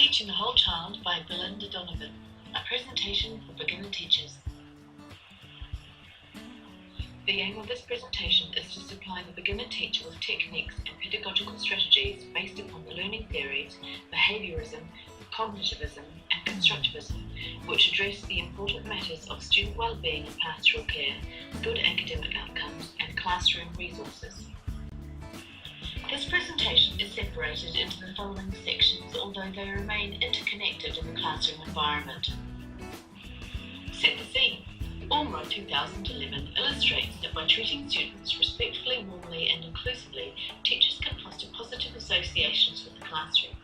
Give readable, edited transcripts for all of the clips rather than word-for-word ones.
Teaching the Whole Child by Belinda Donovan, a presentation for beginner teachers. The aim of this presentation is to supply the beginner teacher with techniques and pedagogical strategies based upon the learning theories, behaviorism, cognitivism, and constructivism, which address the important matters of student well-being and pastoral care, good academic outcomes, and classroom resources. This presentation is separated into the following sections, although they remain interconnected in the classroom environment. Set the scene. Ormrod 2011 illustrates that by treating students respectfully, warmly, and inclusively, teachers can foster positive associations with the classroom.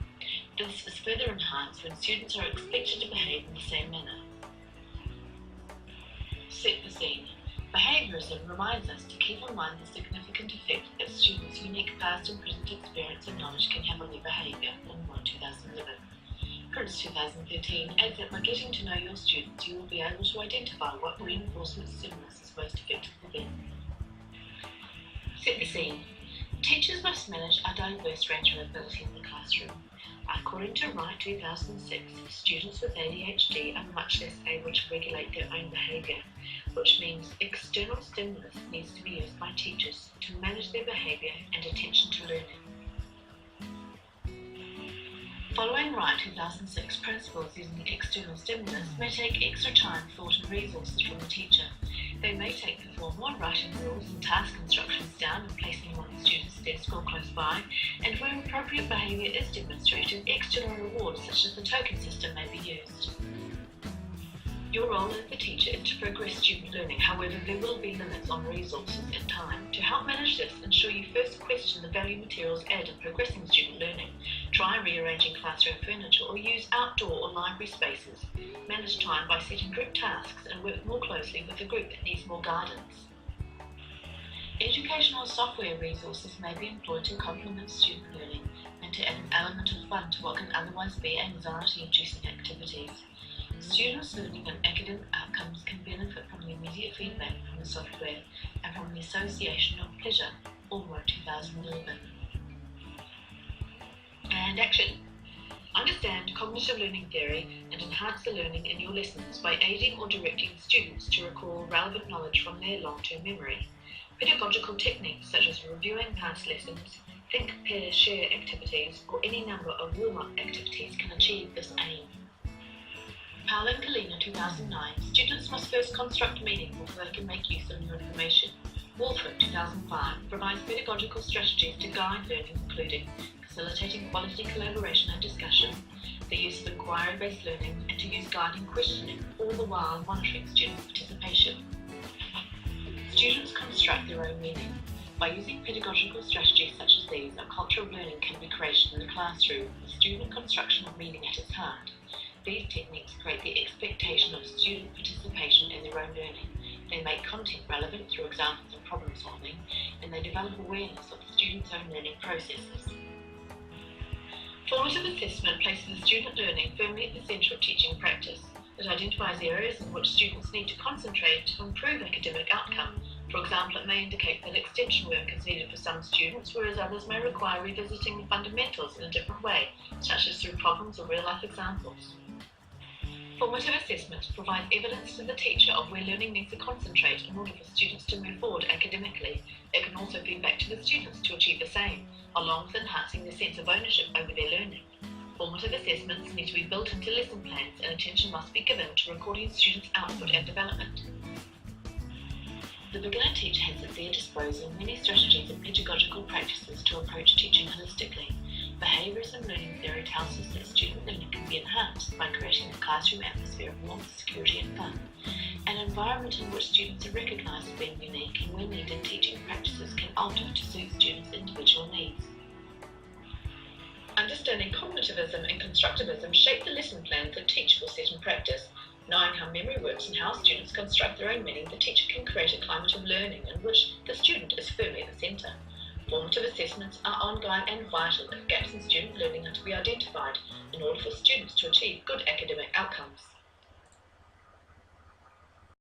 This is further enhanced when students are expected to behave in the same manner. Set the scene. Behaviorism reminds us to keep in mind the significant effect that students' unique past and present experience and knowledge can have on their behaviour, Ormrod 2011. Prince 2013 adds that by getting to know your students, you will be able to identify what reinforcement stimulus is most effective for them. Set the scene. Teachers must manage a diverse range of ability in the classroom. According to Wright 2006, students with ADHD are much less able to regulate their own behaviour, which means external stimulus needs to be used by teachers to manage their behaviour and attention to learning. Following Wright 2006 principles using external stimulus may take extra time, thought and resources from the teacher. They may take the form of writing rules and task instructions down and placing them on the student's desk or close by, and where appropriate behaviour is demonstrated, external rewards such as the token system may be used. Your role as the teacher is to progress student learning, however there will be limits on resources and time. To help manage this, ensure you first question the value materials add in progressing student learning. Try rearranging classroom furniture or use outdoor or library spaces. Manage time by setting group tasks and work more closely with a group that needs more guidance. Educational software resources may be employed to complement student learning and to add an element of fun to what can otherwise be anxiety-inducing activities. Students' learning and academic outcomes can benefit from the immediate feedback from the software and from the association of pleasure, Ormrod 2011. And action. Understand cognitive learning theory and enhance the learning in your lessons by aiding or directing students to recall relevant knowledge from their long-term memory. Pedagogical techniques such as reviewing past lessons, think, pair, share activities, or any number of warm-up activities can achieve this aim. Powell and Kalina 2009, students must first construct meaning before they can make use of new information. Walford 2005 provides pedagogical strategies to guide learning, including facilitating quality collaboration and discussion, the use of inquiry-based learning, and to use guiding questioning, all the while monitoring student participation. Students construct their own meaning. By using pedagogical strategies such as these, a culture of learning can be created in the classroom, with student construction of meaning at its heart. These techniques create the expectation of student participation in their own learning. They make content relevant through examples of problem solving, and they develop awareness of the student's own learning processes. Formative assessment places the student learning firmly at the centre of teaching practice. It identifies areas in which students need to concentrate to improve academic outcome. For example, it may indicate that extension work is needed for some students, whereas others may require revisiting the fundamentals in a different way, such as through problems or real-life examples. Formative assessment provides evidence to the teacher of where learning needs to concentrate in order for students to move forward academically. It can also feed back to the students to achieve the same, along with enhancing their sense of ownership over their learning. Formative assessments need to be built into lesson plans, and attention must be given to recording students' output and development. The beginner teacher has at their disposal many strategies and pedagogical practices to approach teaching holistically. Behaviorism learning theory tells us that student learning can be enhanced by creating a classroom atmosphere of warmth, security and fun, an environment in which students are recognised as being unique, and when needed, teaching practices can alter to suit students' individual needs. Understanding cognitivism and constructivism shape the lesson plan the teacher will set in practice. Knowing how memory works and how students construct their own meaning, the teacher can create a climate of learning in which the student is firmly at the centre. Formative assessments are ongoing and vital if gaps in student learning are to be identified in order for students to achieve good academic outcomes.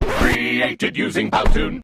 Created using Powtoon.